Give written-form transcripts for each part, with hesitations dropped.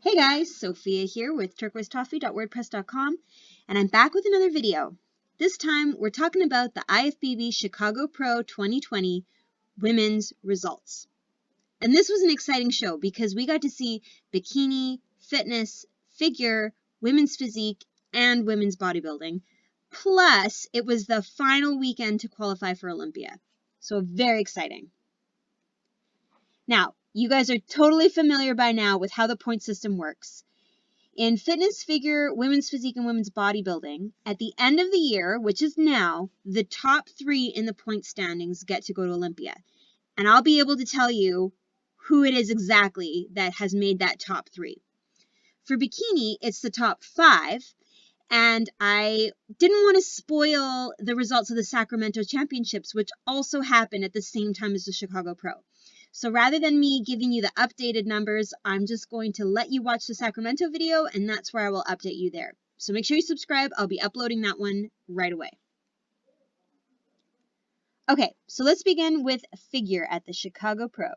Hey guys, Sophia here with turquoisetoffee.wordpress.com, and I'm back with another video. This time we're talking about the IFBB Chicago Pro 2020 women's results. And this was an exciting show because we got to see bikini, fitness, figure, women's physique, and women's bodybuilding. Plus, it was the final weekend to qualify for Olympia. So very exciting. Now, you guys are totally familiar by now with how the point system works. In fitness, figure, women's physique, and women's bodybuilding, at the end of the year, which is now, the top 3 in the point standings get to go to Olympia. And I'll be able to tell you who it is exactly that has made that top 3. For bikini, it's the top 5. And I didn't want to spoil the results of the Sacramento Championships, which also happened at the same time as the Chicago Pro. So rather than me giving you the updated numbers, I'm just going to let you watch the Sacramento video, and that's where I will update you there. So make sure you subscribe. I'll be uploading that one right away. Okay, so let's begin with figure at the Chicago Pro.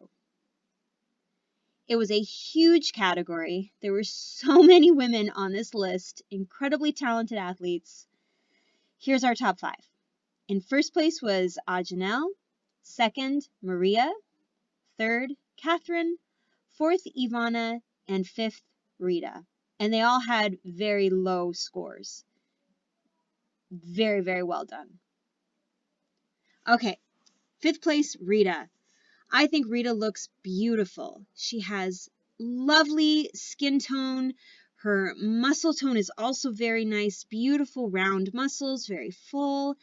It was a huge category. There were so many women on this list, incredibly talented athletes. Here's our top 5. In first place was Janelle, second, Maria, third, Catherine, fourth, Ivana, and fifth, Rita. And they all had very low scores. Very, very well done. Okay, fifth place, Rita. I think Rita looks beautiful. She has lovely skin tone. Her muscle tone is also very nice. Beautiful round muscles, very full.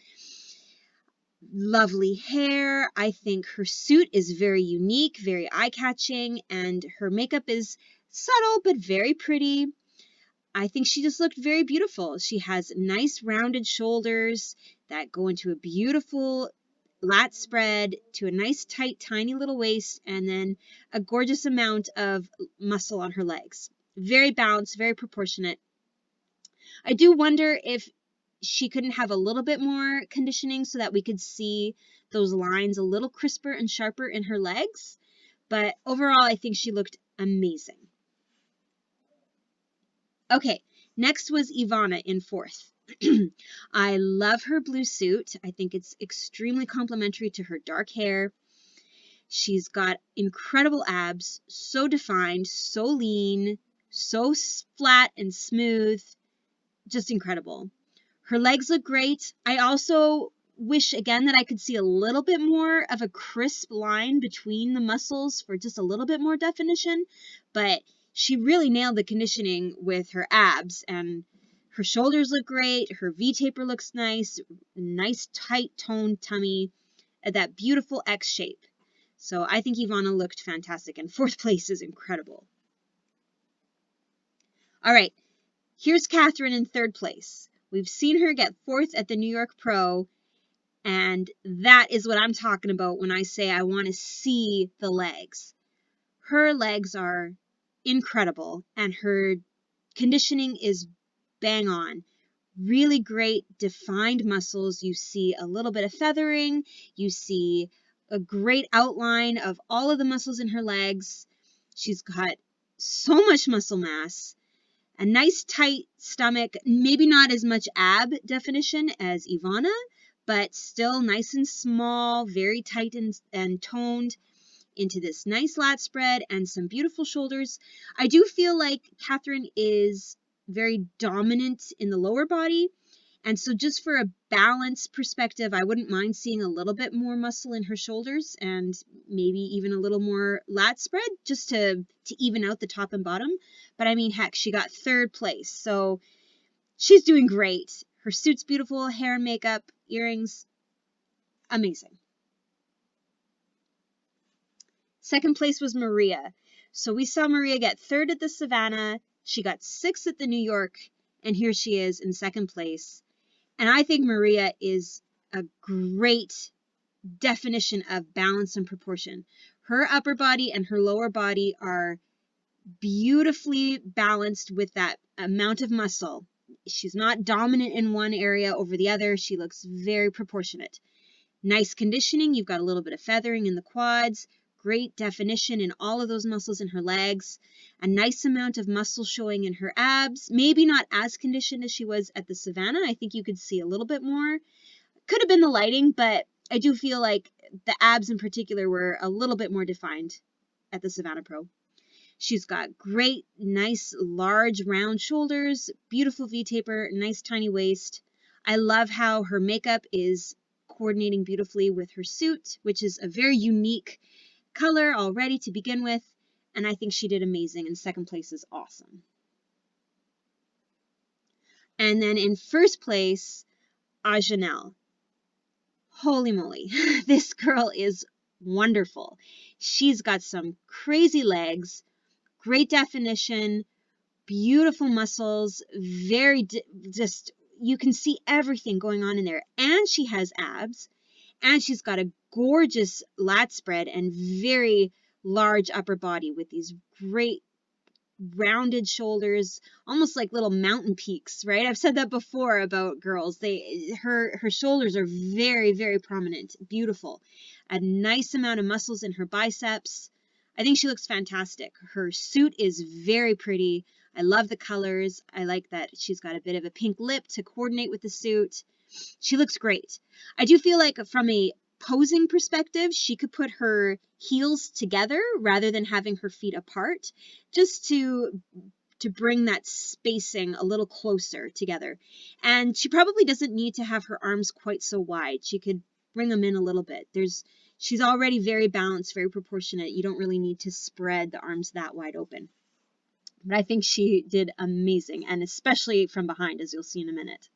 Lovely hair. I think her suit is very unique, very eye-catching, and her makeup is subtle but very pretty. I think she just looked very beautiful. She has nice rounded shoulders that go into a beautiful lat spread to a nice tight tiny little waist, and then a gorgeous amount of muscle on her legs. Very balanced, very proportionate. I do wonder if she couldn't have a little bit more conditioning so that we could see those lines a little crisper and sharper in her legs. But overall, I think she looked amazing. Okay, next was Ivana in fourth. I love her blue suit. I think it's extremely complimentary to her dark hair. She's got incredible abs, so defined, so lean, so flat and smooth. Just incredible. Her legs look great. I also wish, again, that I could see a little bit more of a crisp line between the muscles for just a little bit more definition, but she really nailed the conditioning with her abs, and her shoulders look great. Her V-taper looks nice tight toned tummy, that beautiful X shape. So I think Ivana looked fantastic, and fourth place is incredible. All right, here's Catherine in third place. We've seen her get fourth at the New York Pro, and that is what I'm talking about when I say I want to see the legs. Her legs are incredible, and her conditioning is bang on. Really great defined muscles. You see a little bit of feathering. You see a great outline of all of the muscles in her legs. She's got so much muscle mass. A nice tight stomach, maybe not as much ab definition as Ivana, but still nice and small, very tight and toned into this nice lat spread and some beautiful shoulders. I do feel like Catherine is very dominant in the lower body, and so just for a balance perspective, I wouldn't mind seeing a little bit more muscle in her shoulders and maybe even a little more lat spread just to even out the top and bottom. But I mean, heck, she got third place, so she's doing great. Her suit's beautiful, hair and makeup, earrings, amazing. Second place was Maria. So we saw Maria get third at the Savannah. She got 6th at the New York, and here she is in second place. And I think Maria is a great definition of balance and proportion. Her upper body and her lower body are beautifully balanced with that amount of muscle. She's not dominant in one area over the other. She looks very proportionate. Nice conditioning. You've got a little bit of feathering in the quads. great definition in all of those muscles in her legs, a nice amount of muscle showing in her abs, maybe not as conditioned as she was at the Savannah. I think you could see a little bit more. Could have been the lighting, but I do feel like the abs in particular were a little bit more defined at the Savannah Pro. She's got great, nice, large, round shoulders, beautiful V-taper, nice, tiny waist. I love how her makeup is coordinating beautifully with her suit, which is a very unique color already to begin with, and I think she did amazing, and second place is awesome. And then in first place, Ajanelle. Holy moly, this girl is wonderful. She's got some crazy legs, great definition, beautiful muscles, just, you can see everything going on in there. And she has abs, and she's got a gorgeous lat spread and very large upper body with these great rounded shoulders, almost like little mountain peaks, right? I've said that before about girls. Her shoulders are very, very prominent, beautiful. A nice amount of muscles in her biceps. I think she looks fantastic. Her suit is very pretty. I love the colors. I like that she's got a bit of a pink lip to coordinate with the suit. She looks great. I do feel like from a posing perspective, she could put her heels together rather than having her feet apart, just to bring that spacing a little closer together. And she probably doesn't need to have her arms quite so wide. She could bring them in a little bit. She's already very balanced, very proportionate. You don't really need to spread the arms that wide open. But I think she did amazing, and especially from behind, as you'll see in a minute.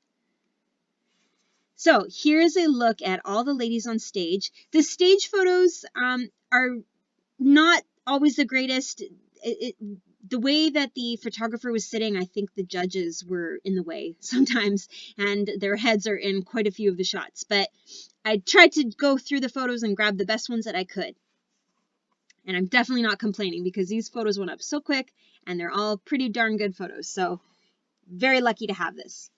So here's a look at all the ladies on stage. The stage photos are not always the greatest. The way that the photographer was sitting, I think the judges were in the way sometimes, and their heads are in quite a few of the shots. But I tried to go through the photos and grab the best ones that I could. And I'm definitely not complaining because these photos went up so quick, and they're all pretty darn good photos. So very lucky to have this.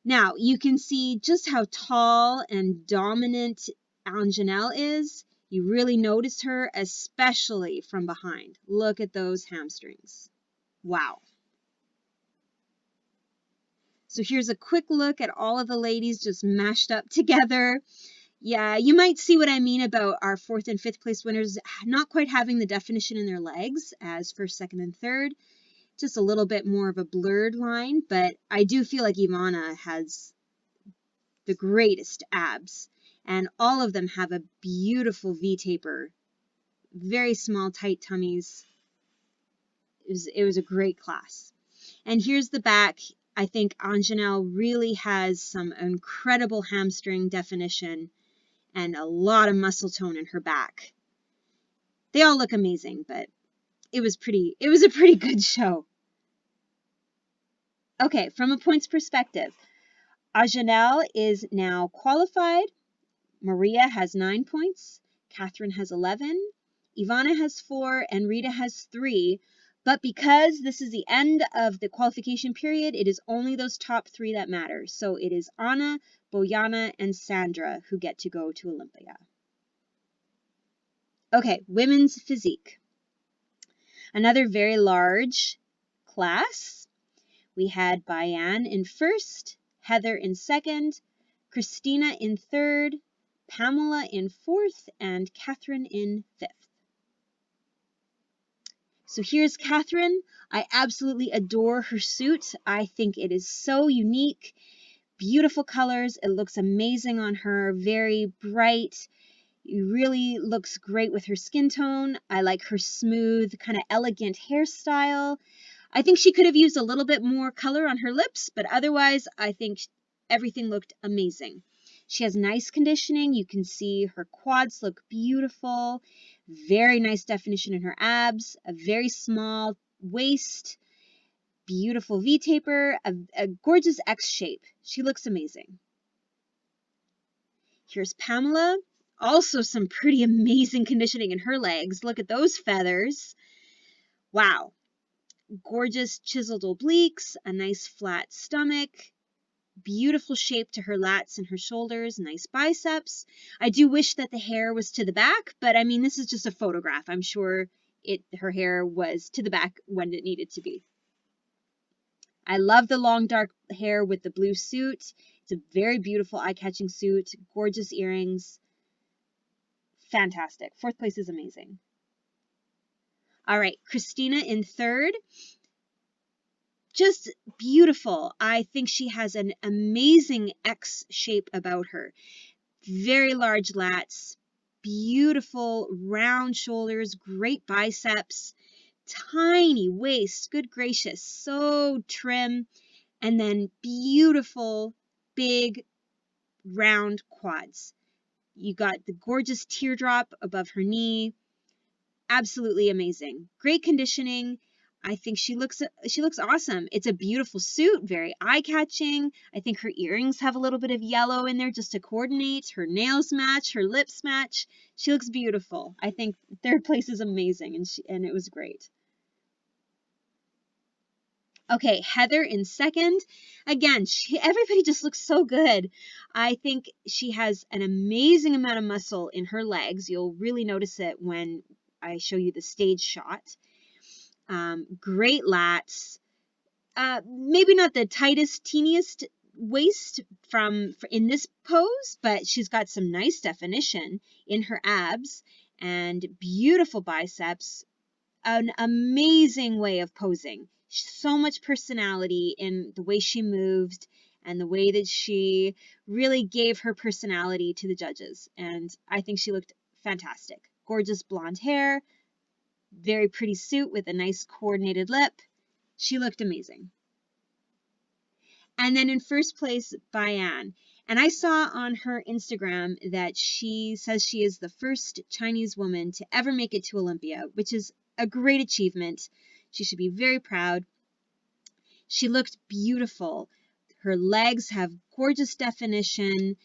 Now, you can see just how tall and dominant Ajanelle is. You really notice her, especially from behind. Look at those hamstrings. Wow. So here's a quick look at all of the ladies just mashed up together. Yeah, you might see what I mean about our 4th and 5th place winners not quite having the definition in their legs as 1st, 2nd, and 3rd. Just a little bit more of a blurred line, but I do feel like Ivana has the greatest abs, and all of them have a beautiful V-taper, very small, tight tummies. It was a great class. And here's the back. I think Ajanelle really has some incredible hamstring definition and a lot of muscle tone in her back. They all look amazing, but it was a pretty good show. Okay, from a points perspective, Ajanelle is now qualified. Maria has 9 points. Catherine has 11. Ivana has 4, and Rita has 3. But because this is the end of the qualification period, it is only those top 3 that matter. So it is Anna, Bojana, and Sandra who get to go to Olympia. Okay, women's physique. Another very large class. We had Bayan in 1st, Heather in 2nd, Christina in 3rd, Pamela in 4th, and Catherine in 5th. So here's Catherine. I absolutely adore her suit. I think it is so unique. Beautiful colors. It looks amazing on her. Very bright. It really looks great with her skin tone. I like her smooth, kind of elegant hairstyle. I think she could have used a little bit more color on her lips, but otherwise I think everything looked amazing. She has nice conditioning. You can see her quads look beautiful. Very nice definition in her abs. A very small waist. Beautiful V-taper. A gorgeous X shape. She looks amazing. Here's Pamela. Also some pretty amazing conditioning in her legs. Look at those feathers. Wow. Gorgeous chiseled obliques. A nice flat stomach. Beautiful shape to her lats and her shoulders, nice biceps. I do wish that the hair was to the back, but I mean, this is just a photograph. I'm sure her hair was to the back when it needed to be. I love the long dark hair with the blue suit. It's a very beautiful eye-catching suit, gorgeous earrings. Fantastic. Fourth place is amazing. All right, Christina in third. Just beautiful. I think she has an amazing X shape about her. Very large lats, beautiful round shoulders, great biceps, tiny waist, good gracious, so trim, and then beautiful big round quads. You got the gorgeous teardrop above her knee. Absolutely amazing. Great conditioning. I think she looks awesome. It's a beautiful suit, very eye-catching. I think her earrings have a little bit of yellow in there just to coordinate. Her nails match, her lips match. She looks beautiful. I think third place is amazing, and it was great. Okay, Heather in second. Again, everybody just looks so good. I think she has an amazing amount of muscle in her legs. You'll really notice it when I show you the stage shot. Great lats. Maybe not the tightest, teeniest waist in this pose, but she's got some nice definition in her abs and beautiful biceps. An amazing way of posing. So much personality in the way she moved and the way that she really gave her personality to the judges. And I think she looked fantastic. Gorgeous blonde hair, very pretty suit with a nice coordinated lip. She looked amazing. And then in first place, Bayan. And I saw on her Instagram that she says she is the first Chinese woman to ever make it to Olympia, which is a great achievement. She should be very proud. She looked beautiful. Her legs have gorgeous definition,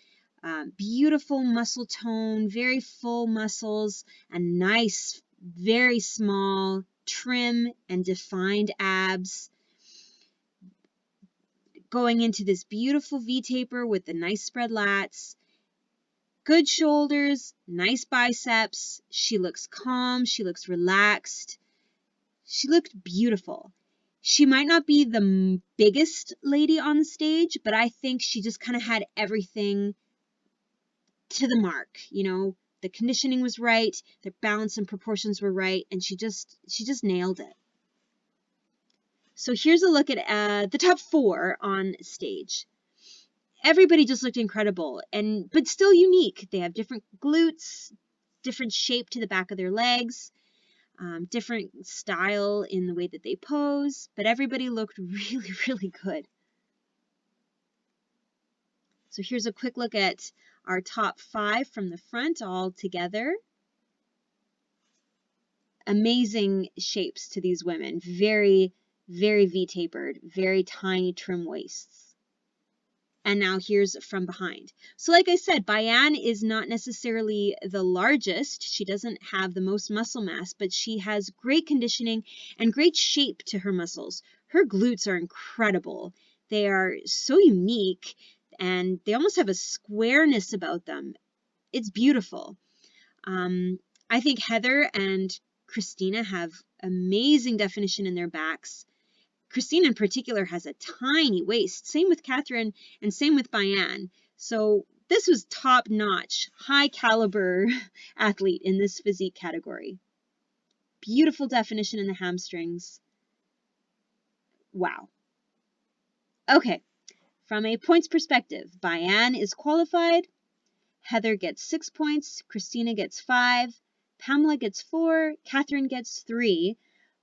beautiful muscle tone, very full muscles, and nice, very small, trim, and defined abs. Going into this beautiful V-taper with the nice spread lats. Good shoulders, nice biceps. She looks calm. She looks relaxed. She looked beautiful. She might not be the biggest lady on the stage, but I think she just kind of had everything to the mark. You know, the conditioning was right, the balance and proportions were right, and she just nailed it. So here's a look at the top 4 on stage. Everybody just looked incredible, but still unique. They have different glutes, different shape to the back of their legs, different style in the way that they pose, but everybody looked really, really good. So here's a quick look at our top 5 from the front all together. Amazing shapes to these women. Very, very V-tapered, very tiny trim waists. And now here's from behind. So like I said, Bayan is not necessarily the largest. She doesn't have the most muscle mass, but she has great conditioning and great shape to her muscles. Her glutes are incredible. They are so unique and they almost have a squareness about them. It's beautiful. I think Heather and Christina have amazing definition in their backs. Christine in particular has a tiny waist. Same with Catherine and same with Bayan. So this was top-notch, high-caliber athlete in this physique category. Beautiful definition in the hamstrings. Wow. Okay, from a points perspective, Bayan is qualified. Heather gets 6 points. Christina gets 5. Pamela gets 4. Catherine gets 3.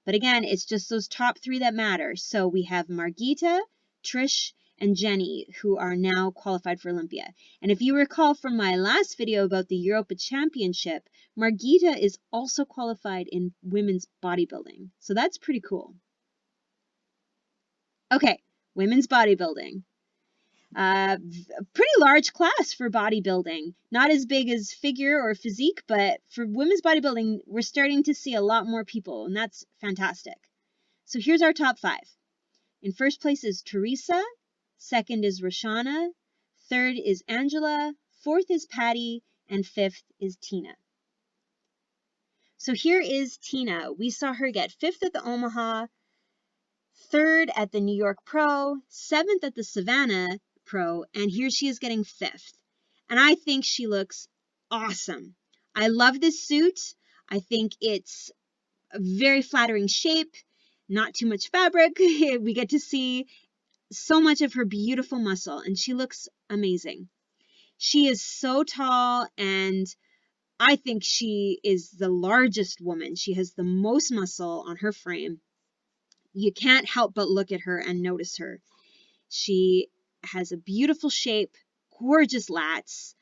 But again, it's just those top 3 that matter. So we have Margita, Trish, and Jenny, who are now qualified for Olympia. And if you recall from my last video about the Europa Championship, Margita is also qualified in women's bodybuilding. So that's pretty cool. Okay, women's bodybuilding. Pretty large class for bodybuilding. Not as big as figure or physique, but for women's bodybuilding, we're starting to see a lot more people, and that's fantastic. So here's our top 5. In first place is Teresa, Second is Roshana. Third is Angela. Fourth is Patty. And fifth is Tina. So here is Tina. We saw her get fifth at the Omaha, third at the New York Pro, seventh at the Savannah Pro, and here she is getting fifth. And I think she looks awesome. I love this suit. I think it's a very flattering shape, not too much fabric. We get to see so much of her beautiful muscle, and she looks amazing. She is so tall, and I think she is the largest woman. She has the most muscle on her frame. You can't help but look at her and notice her. She has a beautiful shape, gorgeous lats,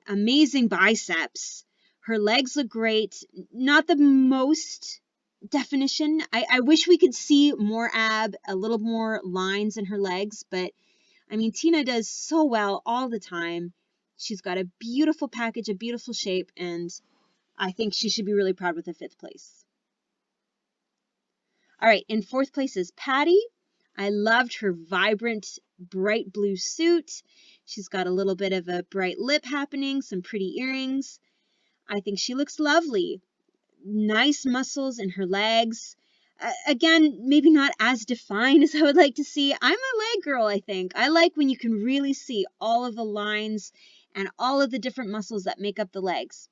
amazing biceps. Her legs look great. Not the most definition. I wish we could see more ab, a little more lines in her legs, but I mean, Tina does so well all the time. She's got a beautiful package, a beautiful shape, and I think she should be really proud with the fifth place. All right, in fourth place is Patty. I loved her vibrant, bright blue suit. She's got a little bit of a bright lip happening, some pretty earrings. I think she looks lovely. Nice muscles in her legs. Again, maybe not as defined as I would like to see. I'm a leg girl, I think. I like when you can really see all of the lines and all of the different muscles that make up the legs.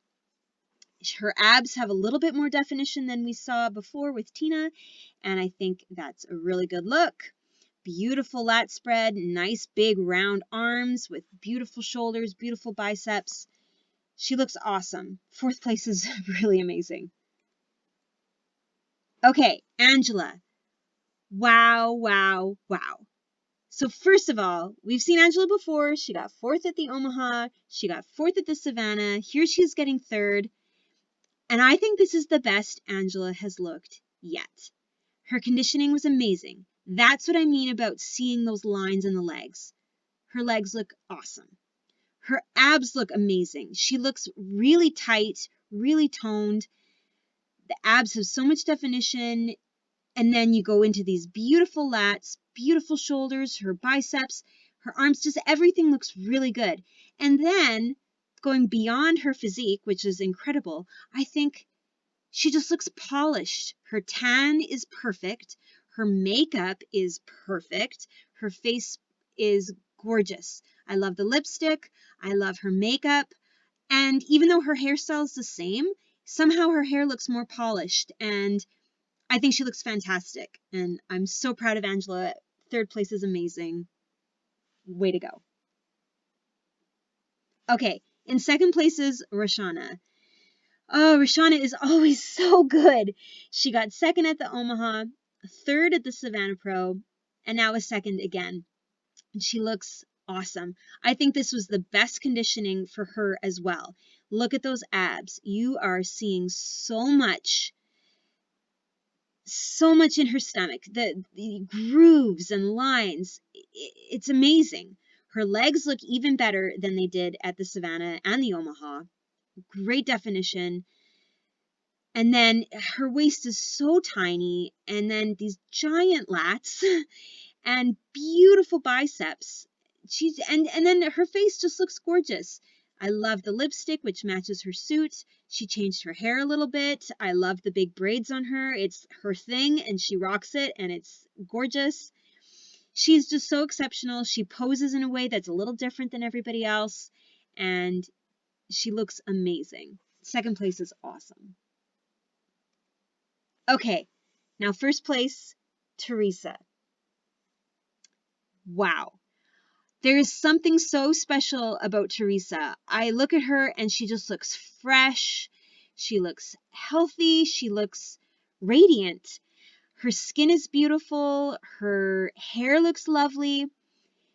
Her abs have a little bit more definition than we saw before with Tina, and I think that's a really good look. Beautiful lat spread, nice big round arms with beautiful shoulders, beautiful biceps. She looks awesome. Fourth place is really amazing. Okay, Angela. Wow, wow, wow. So first of all, we've seen Angela before. She got fourth at the Omaha. She got fourth at the Savannah. Here she's getting third. And I think this is the best Angela has looked yet. Her conditioning was amazing. That's what I mean about seeing those lines in the legs. Her legs look awesome. Her abs look amazing. She looks really tight, really toned. The abs have so much definition. And then you go into these beautiful lats, beautiful shoulders, her biceps, her arms, just everything looks really good. And then going beyond her physique, which is incredible, I think she just looks polished. Her tan is perfect. Her makeup is perfect. Her face is gorgeous. I love the lipstick. I love her makeup. And even though her hairstyle is the same, somehow her hair looks more polished. And I think she looks fantastic. And I'm so proud of Angela. Third place is amazing. Way to go. Okay, in second place is Roshana. Oh, Roshana is always so good. She got second at the Omaha, third at the Savannah Pro, and now is second again. And she looks awesome. I think this was the best conditioning for her as well. Look at those abs. You are seeing so much in her stomach. The grooves and lines. It's amazing. Her legs look even better than they did at the Savannah and the Omaha. Great definition. And then her waist is so tiny, and then these giant lats and beautiful biceps. And then her face just looks gorgeous. I love the lipstick, which matches her suit. She changed her hair a little bit. I love the big braids on her. It's her thing, and she rocks it, and it's gorgeous. She's just so exceptional. She poses in a way that's a little different than everybody else, and she looks amazing. Second place is awesome. Okay, now first place, Teresa. Wow. There is something so special about Teresa. I look at her and she just looks fresh. She looks healthy. She looks radiant. Her skin is beautiful. Her hair looks lovely.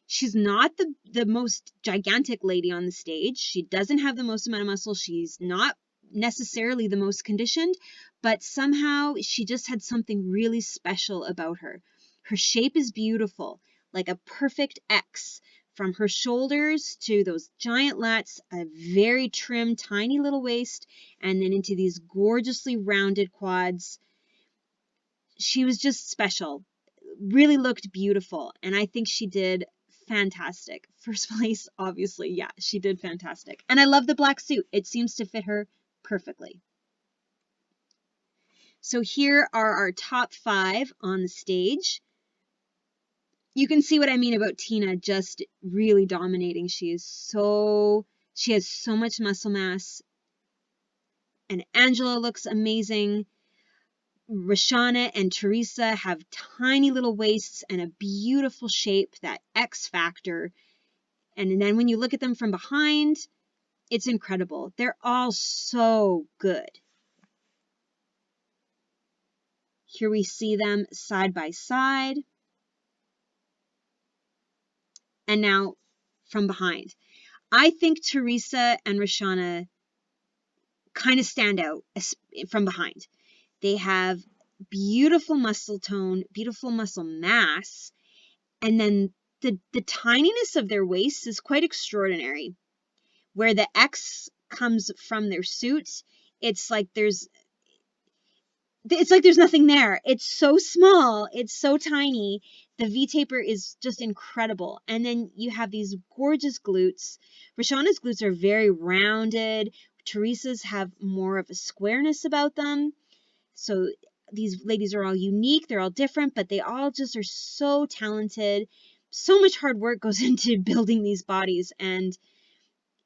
She's not the most gigantic lady on the stage. She doesn't have the most amount of muscle. She's not necessarily the most conditioned, but somehow she just had something really special about her. Her shape is beautiful, like a perfect X. From her shoulders to those giant lats, a very trim, tiny little waist, and then into these gorgeously rounded quads. She was just special. really looked beautiful. And I think she did fantastic. First place, obviously. Yeah, she did fantastic. And I love the black suit. It seems to fit her perfectly. So here are our top 5 on the stage. You can see what I mean about Tina just really dominating. She has so much muscle mass. And Angela looks amazing. Roshana and Teresa have tiny little waists and a beautiful shape, that X factor. And then when you look at them from behind, it's incredible. They're all so good. Here we see them side by side. And now from behind. I think Teresa and Roshana kind of stand out from behind. They have beautiful muscle tone, beautiful muscle mass, and then the tininess of their waists is quite extraordinary. Where the X comes from their suits, it's like there's nothing there. It's so small, it's so tiny. The V-taper is just incredible. And then you have these gorgeous glutes. Roshana's glutes are very rounded. Teresa's have more of a squareness about them. So these ladies are all unique, they're all different, but they all just are so talented. So much hard work goes into building these bodies, and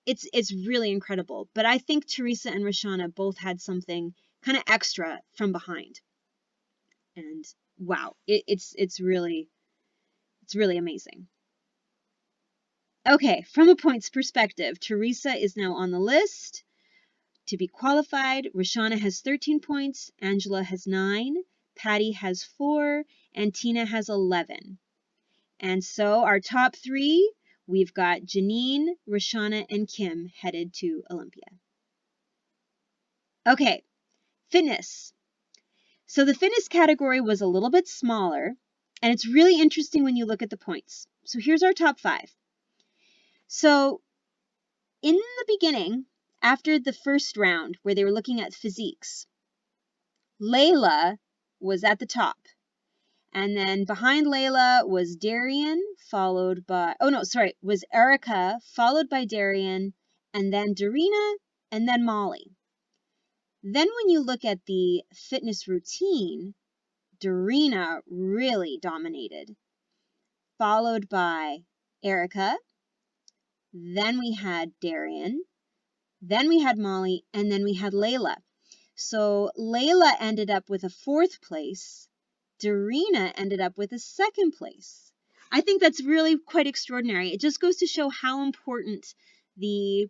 it's really incredible. But I think Teresa and Roshana both had something kind of extra from behind. And wow, it's really amazing. Okay, from a points perspective, Teresa is now on the list to be qualified. Roshana has 13 points, Angela has 9, Patty has 4, and Tina has 11. And so our top 3, we've got Janine, Roshana, and Kim headed to Olympia. Okay, fitness. So the fitness category was a little bit smaller, and it's really interesting when you look at the points. So here's our top 5. So in the beginning, after the first round where they were looking at physiques, Layla was at the top. And then behind Layla was Darian, was Erica, followed by Darian, and then Darina, and then Molly. Then when you look at the fitness routine, Darina really dominated, followed by Erica. Then we had Darian, then we had Molly, and then we had Layla. So Layla ended up with a 4th place. Darina ended up with a 2nd place. I think that's really quite extraordinary. It just goes to show how important the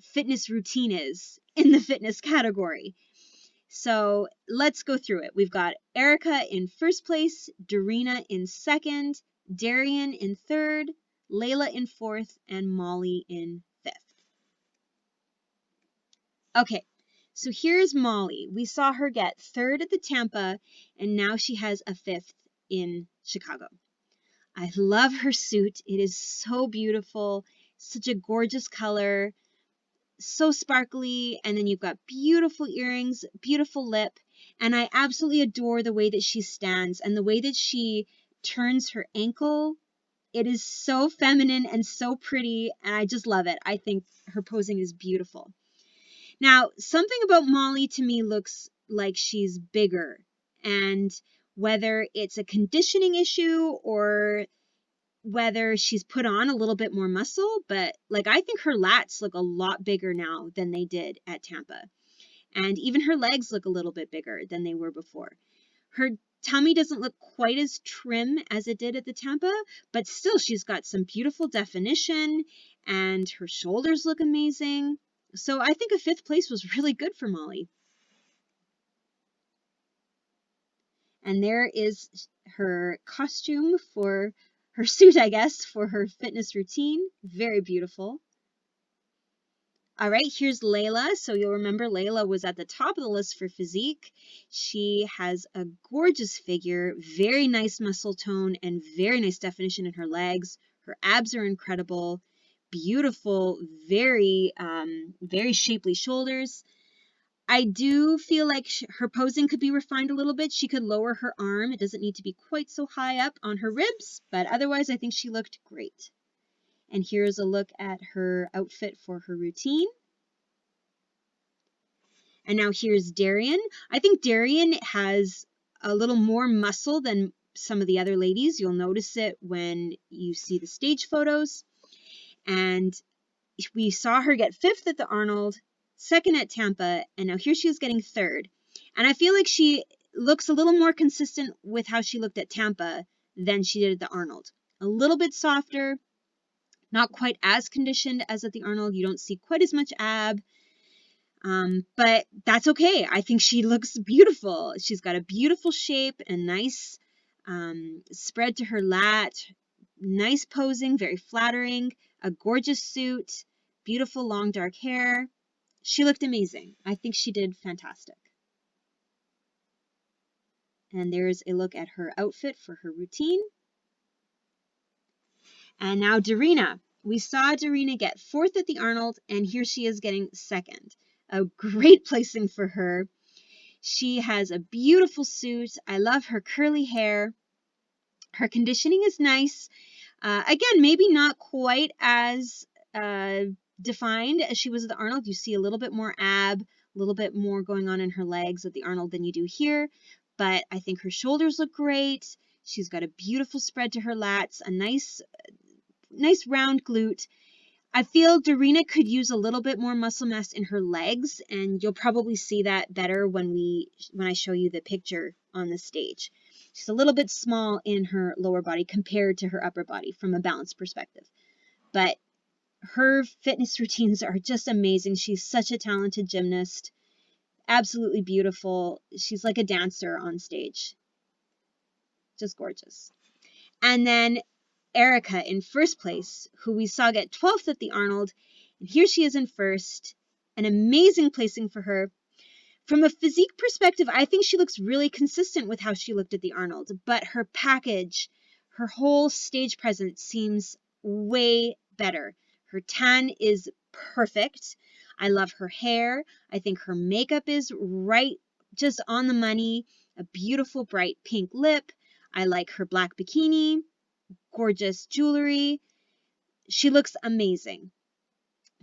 fitness routine is in the fitness category. So let's go through it. We've got Erica in 1st place, Darina in 2nd, Darian in 3rd, Layla in 4th, and Molly in 5th. Okay, so here's Molly. We saw her get 3rd at the Tampa, and now she has a 5th in Chicago. I love her suit. It is so beautiful, such a gorgeous color, so sparkly, and then you've got beautiful earrings, beautiful lip, and I absolutely adore the way that she stands and the way that she turns her ankle. It is so feminine and so pretty, and I just love it. I think her posing is beautiful. Now, something about Molly to me looks like she's bigger, and whether it's a conditioning issue or whether she's put on a little bit more muscle, but like I think her lats look a lot bigger now than they did at Tampa. And even her legs look a little bit bigger than they were before. Her tummy doesn't look quite as trim as it did at the Tampa, but still she's got some beautiful definition and her shoulders look amazing. So I think a 5th place was really good for Molly. And there is her costume for her suit, I guess, for her fitness routine. Very beautiful. All right, here's Layla. So you'll remember Layla was at the top of the list for physique. She has a gorgeous figure, very nice muscle tone, and very nice definition in her legs. Her abs are incredible, beautiful, very shapely shoulders. I do feel like her posing could be refined a little bit. She could lower her arm. It doesn't need to be quite so high up on her ribs, but otherwise I think she looked great. And here's a look at her outfit for her routine. And now here's Darian. I think Darian has a little more muscle than some of the other ladies. You'll notice it when you see the stage photos. And we saw her get 5th at the Arnold, 2nd at Tampa, and now here she is getting 3rd. And I feel like she looks a little more consistent with how she looked at Tampa than she did at the Arnold. A little bit softer, not quite as conditioned as at the Arnold. You don't see quite as much ab. But that's okay. I think she looks beautiful. She's got a beautiful shape, a nice spread to her lat, nice posing, very flattering, a gorgeous suit, beautiful long dark hair. She looked amazing. I think she did fantastic. And there's a look at her outfit for her routine. And now Darina. We saw Darina get 4th at the Arnold, and here she is getting 2nd. A great placing for her. She has a beautiful suit. I love her curly hair. Her conditioning is nice. Again, maybe not quite as defined as she was at the Arnold. You see a little bit more ab, a little bit more going on in her legs at the Arnold than you do here. But I think her shoulders look great. She's got a beautiful spread to her lats, a nice round glute. I feel Darina could use a little bit more muscle mass in her legs, and you'll probably see that better when I show you the picture on the stage. She's a little bit small in her lower body compared to her upper body from a balance perspective. But her fitness routines are just amazing. She's such a talented gymnast. Absolutely beautiful. She's like a dancer on stage. Just gorgeous. And then Erica in 1st place, who we saw get 12th at the Arnold. And here she is in 1st. An amazing placing for her. From a physique perspective, I think she looks really consistent with how she looked at the Arnold. But her package, her whole stage presence seems way better. Her tan is perfect. I love her hair. I think her makeup is right, just on the money. A beautiful bright pink lip. I like her black bikini. Gorgeous jewelry. She looks amazing.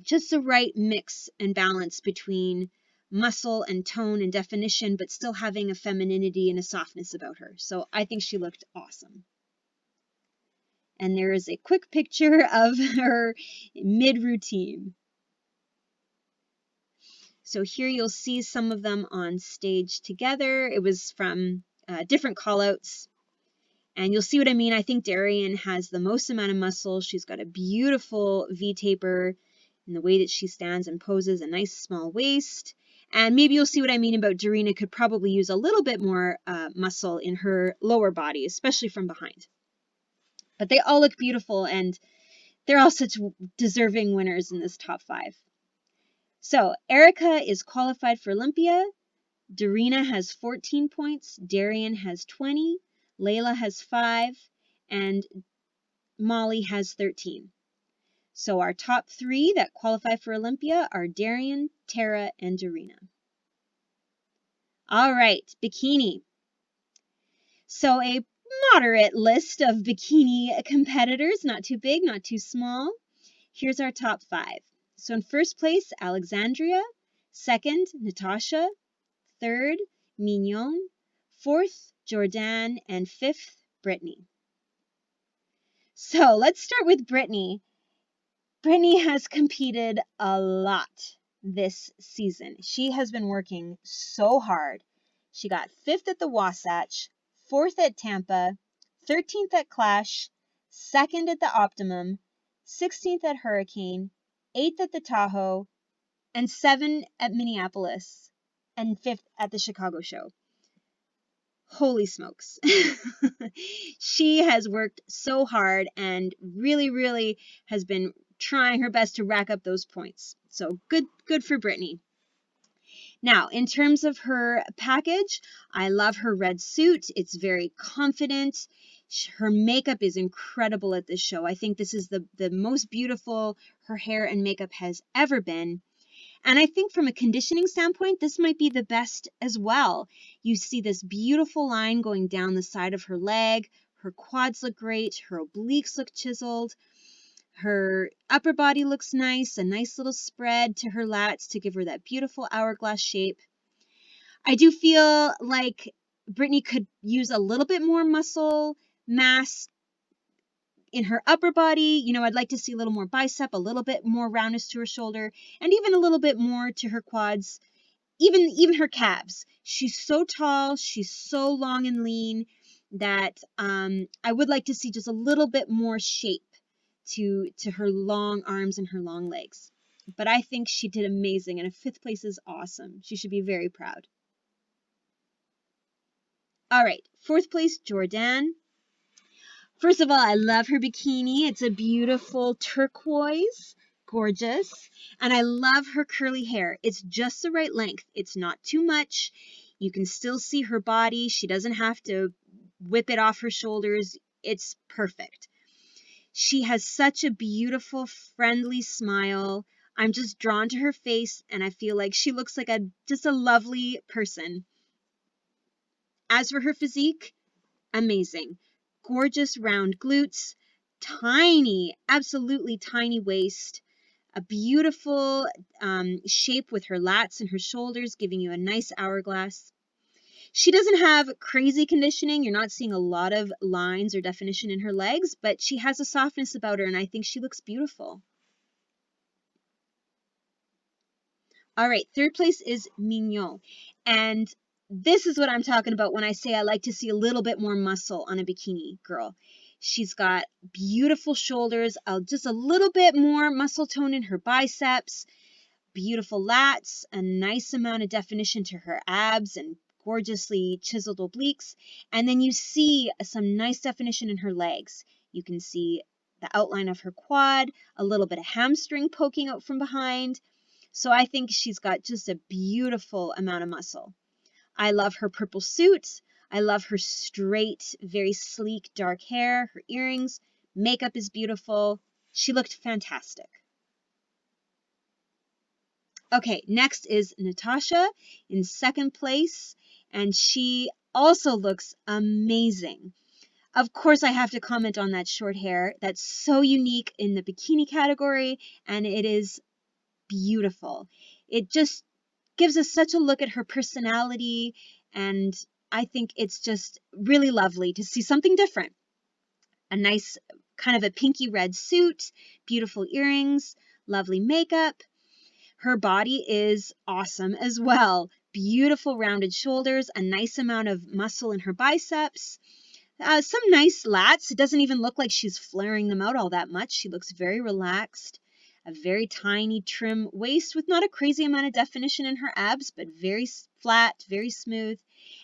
Just the right mix and balance between muscle and tone and definition, but still having a femininity and a softness about her. So I think she looked awesome. And there is a quick picture of her mid-routine. So here you'll see some of them on stage together. It was from different callouts. And you'll see what I mean. I think Darian has the most amount of muscle. She's got a beautiful V-taper in the way that she stands and poses, a nice small waist. And maybe you'll see what I mean about Darina could probably use a little bit more muscle in her lower body, especially from behind. But they all look beautiful, and they're all such deserving winners in this top 5. So Erica is qualified for Olympia. Darina has 14 points. Darian has 20. Layla has 5. And Molly has 13. So our top 3 that qualify for Olympia are Darian, Tara, and Darina. All right, bikini. So a moderate list of bikini competitors, not too big, not too small. Here's our top 5. So in 1st place, Alexandria. 2nd, Natasha. 3rd, Mignon. 4th, Jordan. And 5th, Brittany. So let's start with Brittany. Brittany has competed a lot this season. She has been working so hard. She got 5th at the Wasatch, 4th at Tampa, 13th at Clash, 2nd at the Optimum, 16th at Hurricane, 8th at the Tahoe, and 7th at Minneapolis, and 5th at the Chicago show. Holy smokes. She has worked so hard and really, really has been trying her best to rack up those points. So good for Brittany. Now, in terms of her package, I love her red suit. It's very confident. Her makeup is incredible at this show. I think this is the most beautiful her hair and makeup has ever been. And I think from a conditioning standpoint, this might be the best as well. You see this beautiful line going down the side of her leg. Her quads look great. Her obliques look chiseled. Her upper body looks nice, a nice little spread to her lats to give her that beautiful hourglass shape. I do feel like Brittany could use a little bit more muscle mass in her upper body. You know, I'd like to see a little more bicep, a little bit more roundness to her shoulder, and even a little bit more to her quads, even her calves. She's so tall, she's so long and lean that I would like to see just a little bit more shape to her long arms and her long legs. But I think she did amazing, and a 5th place is awesome. She should be very proud. All right, 4th place, Jordan. First of all, I love her bikini. It's a beautiful turquoise, gorgeous. And I love her curly hair. It's just the right length. It's not too much. You can still see her body. She doesn't have to whip it off her shoulders. It's perfect. She has such a beautiful, friendly smile. I'm just drawn to her face, and I feel like she looks like just a lovely person. As for her physique, amazing. Gorgeous round glutes, tiny, absolutely tiny waist, a beautiful shape with her lats and her shoulders, giving you a nice hourglass. She doesn't have crazy conditioning. You're not seeing a lot of lines or definition in her legs, but she has a softness about her, and I think she looks beautiful. All right, 3rd place is Mignon. And this is what I'm talking about when I say I like to see a little bit more muscle on a bikini girl. She's got beautiful shoulders, just a little bit more muscle tone in her biceps, beautiful lats, a nice amount of definition to her abs, and gorgeously chiseled obliques. And then you see some nice definition in her legs. You can see the outline of her quad, a little bit of hamstring poking out from behind. So I think she's got just a beautiful amount of muscle. I love her purple suit. I love her straight, very sleek, dark hair, her earrings. Makeup is beautiful. She looked fantastic. Okay, next is Natasha in 2nd place, and she also looks amazing. Of course, I have to comment on that short hair. That's so unique in the bikini category, and it is beautiful. It just gives us such a look at her personality, and I think it's just really lovely to see something different. A nice kind of a pinky red suit, beautiful earrings, lovely makeup. Her body is awesome as well. Beautiful rounded shoulders, a nice amount of muscle in her biceps, some nice lats. It doesn't even look like she's flaring them out all that much. She looks very relaxed. A very tiny trim waist with not a crazy amount of definition in her abs, but very flat, very smooth.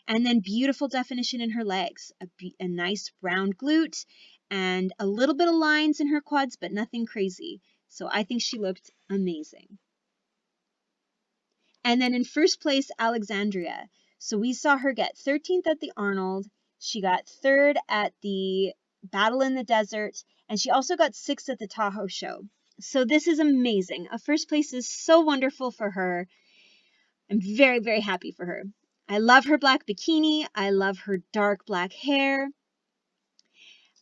And then beautiful definition in her legs. A nice round glute and a little bit of lines in her quads, but nothing crazy. So I think she looked amazing. And then in 1st place, Alexandria. So we saw her get 13th at the Arnold. She got 3rd at the Battle in the Desert. And she also got 6th at the Tahoe show. So this is amazing. A 1st place is so wonderful for her. I'm very, very happy for her. I love her black bikini. I love her dark black hair.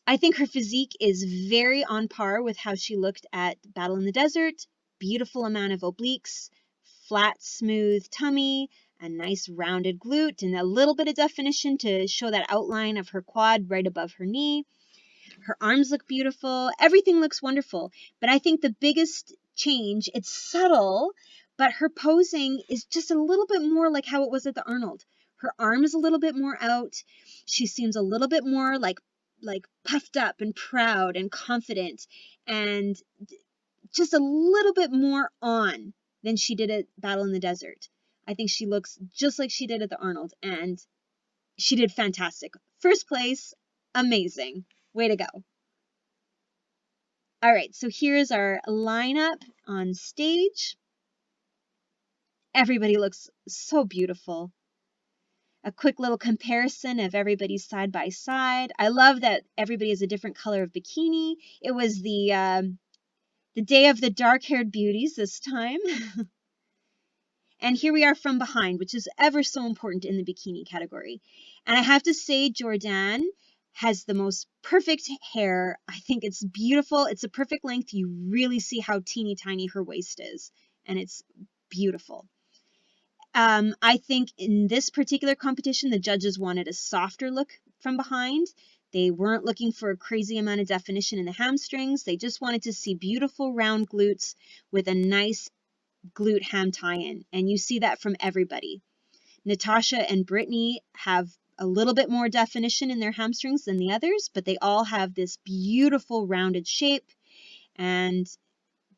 I think her physique is very on par with how she looked at Battle in the Desert. Beautiful amount of obliques, flat, smooth tummy, a nice rounded glute, and a little bit of definition to show that outline of her quad right above her knee. Her arms look beautiful. Everything looks wonderful. But I think the biggest change, it's subtle, but her posing is just a little bit more like how it was at the Arnold. Her arm is a little bit more out. She seems a little bit more like puffed up and proud and confident, and just a little bit more on than she did at Battle in the Desert. I think she looks just like she did at the Arnold, and she did fantastic. 1st place, amazing. Way to go. All right, so here's our lineup on stage. Everybody looks so beautiful. A quick little comparison of everybody's side by side. I love that everybody has a different color of bikini. It was the day of the dark-haired beauties this time. And here we are from behind, which is ever so important in the bikini category. And I have to say, Jordan has the most perfect hair. I think it's beautiful. It's a perfect length. You really see how teeny tiny her waist is, and it's beautiful. I think in this particular competition, the judges wanted a softer look from behind. They weren't looking for a crazy amount of definition in the hamstrings. They just wanted to see beautiful round glutes with a nice glute ham tie-in. And you see that from everybody. Natasha and Brittany have a little bit more definition in their hamstrings than the others, but they all have this beautiful rounded shape and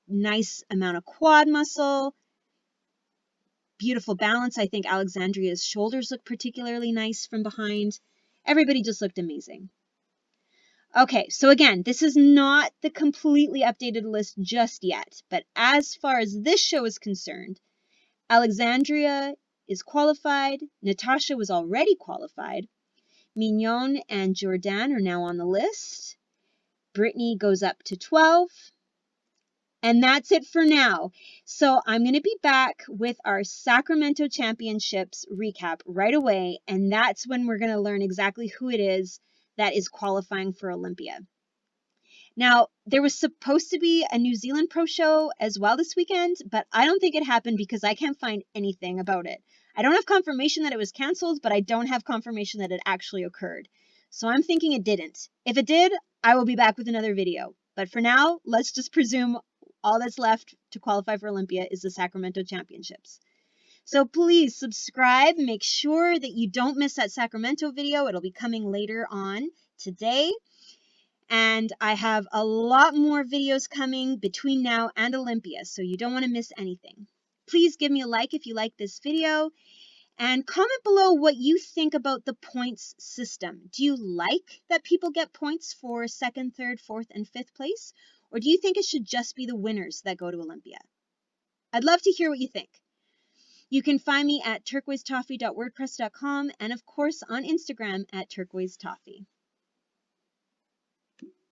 nice amount of quad muscle. Beautiful balance. I think Alexandria's shoulders look particularly nice from behind. Everybody just looked amazing. Okay, so again, this is not the completely updated list just yet, but as far as this show is concerned, Alexandria is qualified. Natasha was already qualified. Mignon and Jordan are now on the list. Brittany goes up to 12. And that's it for now. So I'm going to be back with our Sacramento Championships recap right away. And that's when we're going to learn exactly who it is that is qualifying for Olympia. Now, there was supposed to be a New Zealand Pro Show as well this weekend, but I don't think it happened because I can't find anything about it. I don't have confirmation that it was canceled, but I don't have confirmation that it actually occurred. So I'm thinking it didn't. If it did, I will be back with another video. But for now, let's just presume all that's left to qualify for Olympia is the Sacramento Championships. So please subscribe. Make sure that you don't miss that Sacramento video. It'll be coming later on today. And I have a lot more videos coming between now and Olympia, so you don't want to miss anything. Please give me a like if you like this video, and comment below what you think about the points system. Do you like that people get points for 2nd, 3rd, 4th, and 5th place? Or do you think it should just be the winners that go to Olympia? I'd love to hear what you think. You can find me at turquoisetoffee.wordpress.com and, of course, on Instagram at turquoisetoffee.